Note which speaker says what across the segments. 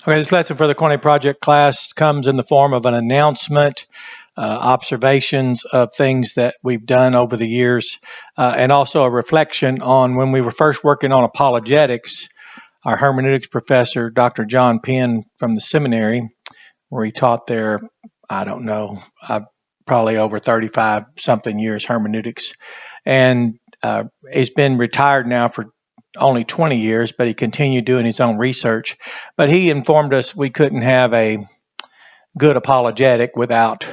Speaker 1: Okay, this lesson for the Koine Project Class comes in the form of an announcement, observations of things that we've done over the years, and also a reflection on when we were first working on apologetics. Our hermeneutics professor, Dr. John Penn from the seminary, where he taught there, I don't know, probably over 35-something years hermeneutics, and he's been retired now for only 20 years, but he continued doing his own research. But he informed us we couldn't have a good apologetic without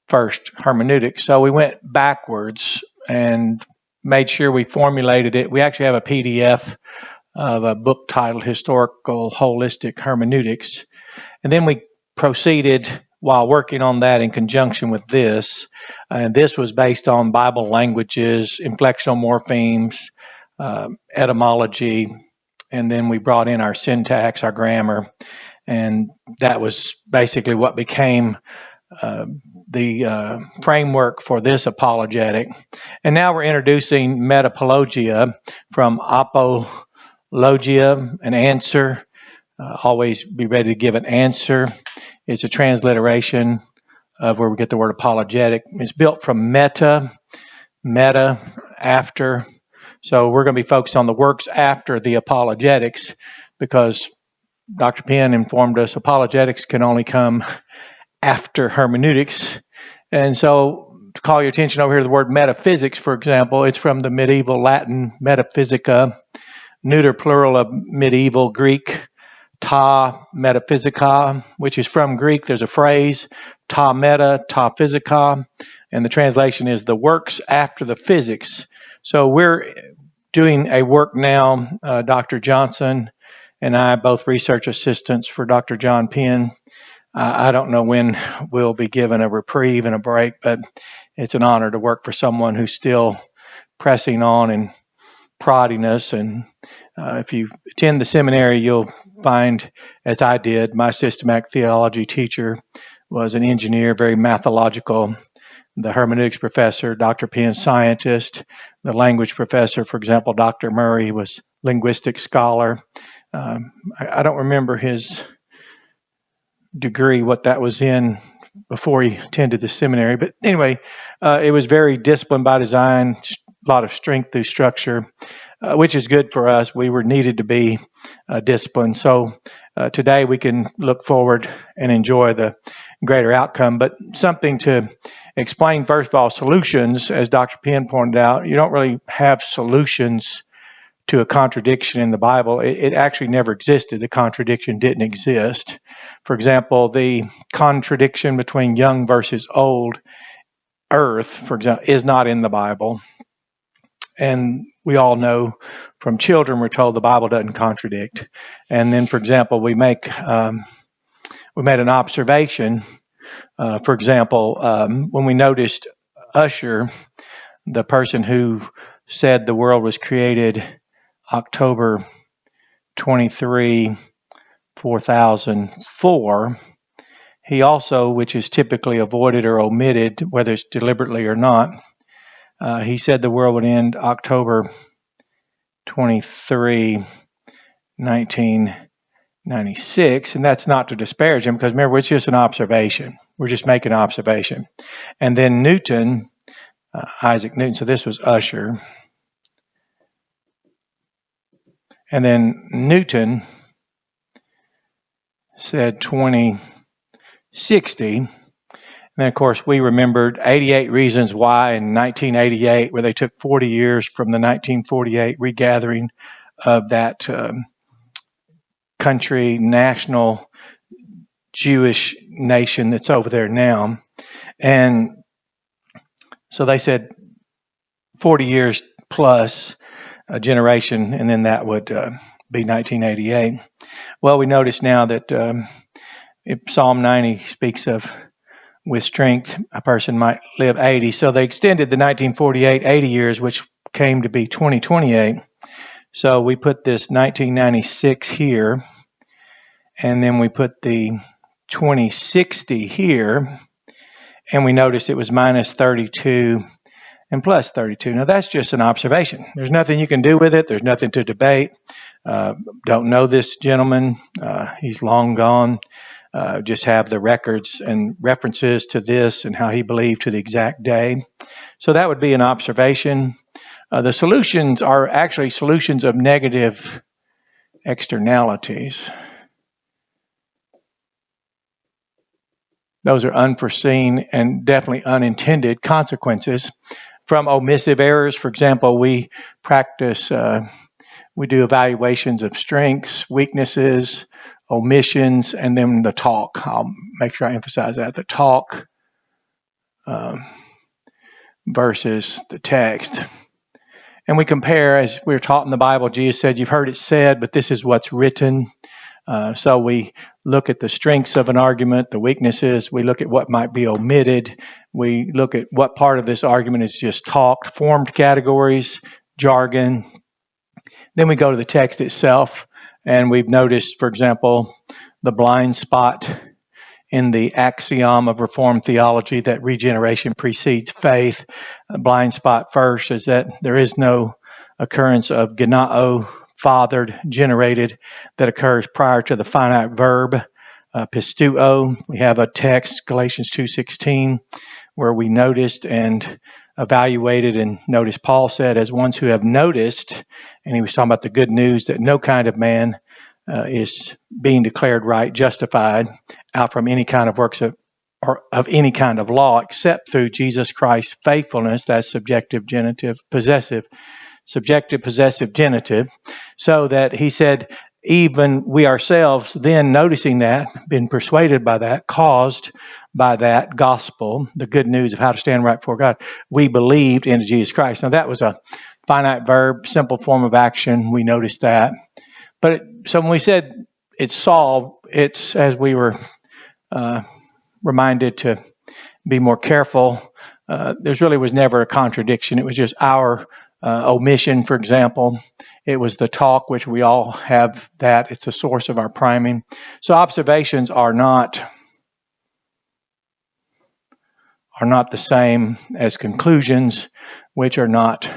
Speaker 1: first hermeneutics. So we went backwards and made sure we formulated it. We actually have a PDF of a book titled Historical Holistic Hermeneutics. And then we proceeded while working on that in conjunction with this. And this was based on Bible languages, inflectional morphemes, etymology, and then we brought in our syntax, our grammar, and that was basically what became the framework for this apologetic. And now we're introducing Metapologia from Apologia, an answer. Always be ready to give an answer. It's a transliteration of where we get the word apologetic. It's built from meta, after. So we're going to be focused on the works after the apologetics, because Dr. Penn informed us apologetics can only come after hermeneutics. And so to call your attention over here to the word metaphysics, for example, it's from the medieval Latin metaphysica, neuter plural of medieval Greek, ta metaphysica, which is from Greek. There's a phrase, ta meta, ta physica, and the translation is the works after the physics. So we're doing a work now, Dr. Johnson and I, both research assistants for Dr. John Penn. I don't know when we'll be given a reprieve and a break, but it's an honor to work for someone who's still pressing on and prodding us. And if you attend the seminary, you'll find, as I did, my systematic theology teacher was an engineer, very mathological. The hermeneutics professor, Dr. Penn, scientist. The language professor, for example, Dr. Murray, was linguistic scholar. I don't remember his degree, what that was in before he attended the seminary. But anyway, it was very disciplined by design, a lot of strength through structure, which is good for us. We were needed to be disciplined. So today we can look forward and enjoy the greater outcome. But something to explain, first of all, solutions, as Dr. Penn pointed out, you don't really have solutions to a contradiction in the Bible. It actually never existed. The contradiction didn't exist. For example, the contradiction between young versus old earth, for example, is not in the Bible. And we all know from children, we're told the Bible doesn't contradict. And then, for example, we made an observation. For example, when we noticed Usher, the person who said the world was created October 23, 4004, he also, which is typically avoided or omitted, whether it's deliberately or not, he said the world would end October 23, 1996, and that's not to disparage him, because remember, it's just an observation. We're just making an observation. And then Newton, Isaac Newton, so this was Usher. And then Newton said 2060. And then, of course, we remembered 88 Reasons Why in 1988, where they took 40 years from the 1948 regathering of that country, national Jewish nation that's over there now. And so they said 40 years plus a generation, and then that would be 1988. Well, we notice now that if Psalm 90 speaks of with strength, a person might live 80. So they extended the 1948 80 years, which came to be 2028. So we put this 1996 here, and then we put the 2060 here, and we noticed it was minus 32 and plus 32. Now, that's just an observation. There's nothing you can do with it. There's nothing to debate. Don't know this gentleman. He's long gone. Just have the records and references to this and how he believed to the exact day. So that would be an observation. The solutions are actually solutions of negative externalities. Those are unforeseen and definitely unintended consequences from omissive errors. For example, we do evaluations of strengths, weaknesses, omissions, and then the talk. I'll make sure I emphasize that, the talk versus the text. And we compare, as we're taught in the Bible, Jesus said, you've heard it said, but this is what's written. So we look at the strengths of an argument, the weaknesses. We look at what might be omitted. We look at what part of this argument is just talked, formed categories, jargon. Then we go to the text itself, and we've noticed, for example, the blind spot in the axiom of Reformed theology that regeneration precedes faith. A blind spot first is that there is no occurrence of genao, fathered, generated, that occurs prior to the finite verb, pisteuo. We have a text, Galatians 2:16, where we noticed and evaluated and noticed Paul said, as ones who have noticed, and he was talking about the good news that no kind of man is being declared right, justified, out from any kind of works or of any kind of law, except through Jesus Christ's faithfulness. That's subjective, possessive genitive. So that he said, even we ourselves, then noticing that, been persuaded by that, caused by that gospel, the good news of how to stand right before God, we believed into Jesus Christ. Now that was a finite verb, simple form of action. We noticed that. But so when we said it's solved, it's as we were reminded to be more careful. There really was never a contradiction. It was just our omission, for example. It was the talk, which we all have that. It's the source of our priming. So observations are not the same as conclusions, which are not,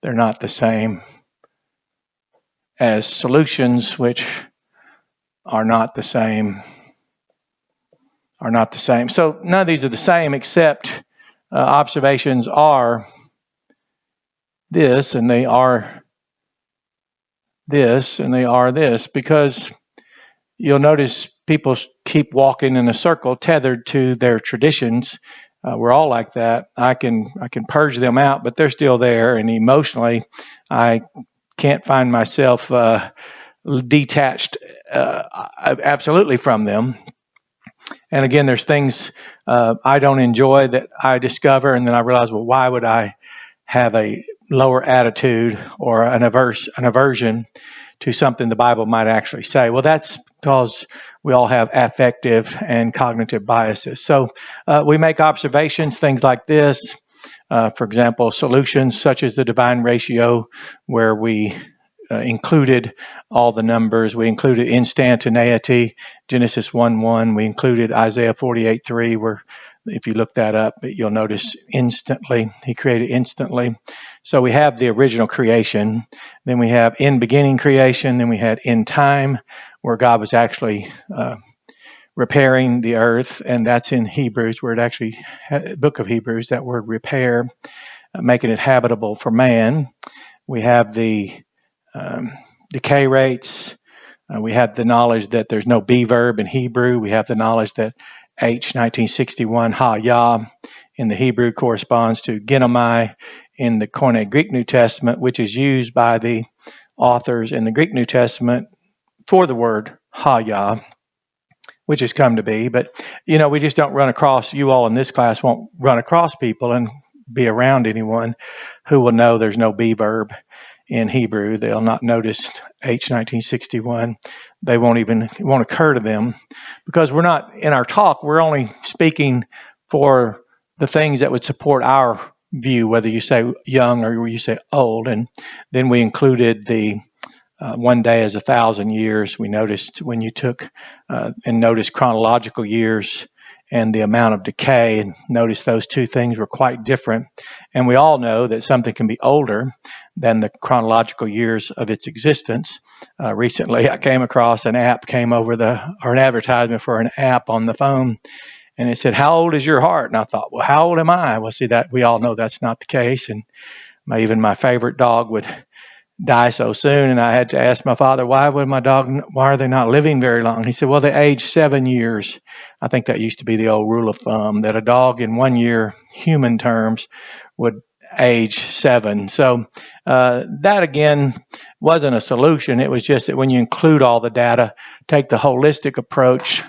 Speaker 1: they're not the same as solutions, which are not the same. So none of these are the same, except observations are this, and they are this, and they are this, because you'll notice people keep walking in a circle tethered to their traditions. We're all like that. I can purge them out, but they're still there, and emotionally, I can't find myself detached absolutely from them. And again, there's things I don't enjoy that I discover, and then I realize, well, why would I have a lower attitude or an aversion to something the Bible might actually say? Well, that's because we all have affective and cognitive biases. So we make observations, things like this. For example, solutions such as the divine ratio, where we included all the numbers. We included instantaneity, Genesis 1:1. We included Isaiah 48:3, where if you look that up, you'll notice instantly. He created instantly. So we have the original creation. Then we have in beginning creation. Then we had in time, where God was actually repairing the earth. And that's in Hebrews, where it actually, book of Hebrews, that word repair, making it habitable for man. We have the decay rates. We have the knowledge that there's no be verb in Hebrew. We have the knowledge that H 1961 ha-ya in the Hebrew corresponds to genomai in the Koine Greek New Testament, which is used by the authors in the Greek New Testament for the word ha-ya, which has come to be. But, we just don't run across, you all in this class won't run across people and be around anyone who will know there's no be verb in Hebrew. They'll not notice H 1961. It won't occur to them, because we're not, in our talk, we're only speaking for the things that would support our view, whether you say young or you say old. And then we included the one day as 1,000 years. We noticed when you took and noticed chronological years and the amount of decay. And notice those two things were quite different. And we all know that something can be older than the chronological years of its existence. Recently, I came across an advertisement for an app on the phone, and it said, "How old is your heart?" And I thought, well, how old am I? Well, see, that we all know that's not the case. And even my favorite dog would die so soon, and I had to ask my father, why are they not living very long? He said, well, they age 7 years. I think that used to be the old rule of thumb, that a dog in 1 year, human terms, would age 7. So that, again, wasn't a solution. It was just that when you include all the data, take the holistic approach,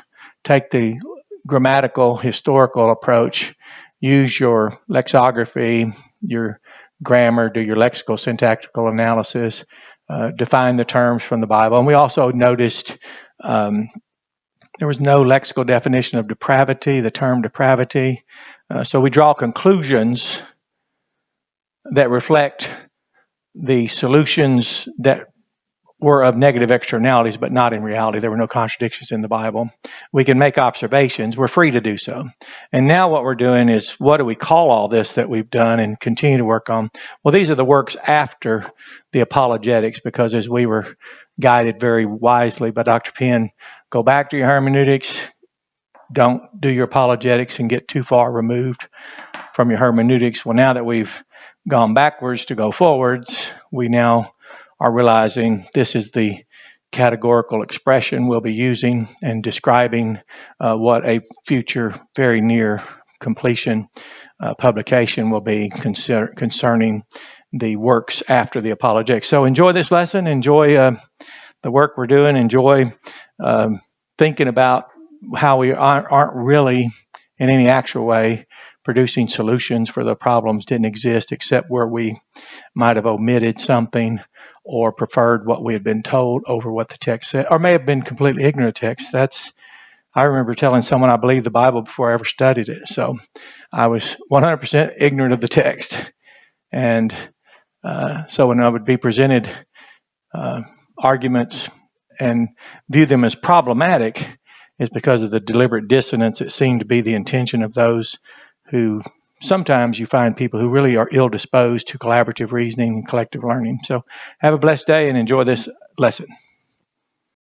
Speaker 1: take the grammatical, historical approach, use your lexicography, your grammar, do your lexical syntactical analysis, define the terms from the Bible. And we also noticed there was no lexical definition of depravity, the term depravity. So we draw conclusions that reflect the solutions that were of negative externalities, but not in reality. There were no contradictions in the Bible. We can make observations. We're free to do so. And now what we're doing is, what do we call all this that we've done and continue to work on? Well, these are the works after the apologetics, because as we were guided very wisely by Dr. Penn, go back to your hermeneutics. Don't do your apologetics and get too far removed from your hermeneutics. Well, now that we've gone backwards to go forwards, we now are realizing this is the categorical expression we'll be using and describing what a future, very near completion publication will be concerning the works after the apologetics. So enjoy this lesson, enjoy the work we're doing, enjoy thinking about how we aren't really in any actual way producing solutions for the problems didn't exist, except where we might have omitted something or preferred what we had been told over what the text said, or may have been completely ignorant of text. I remember telling someone I believed the Bible before I ever studied it. So I was 100% ignorant of the text. And so when I would be presented arguments and view them as problematic, is because of the deliberate dissonance that seemed to be the intention of those who sometimes you find people who really are ill-disposed to collaborative reasoning and collective learning. So have a blessed day and enjoy this lesson.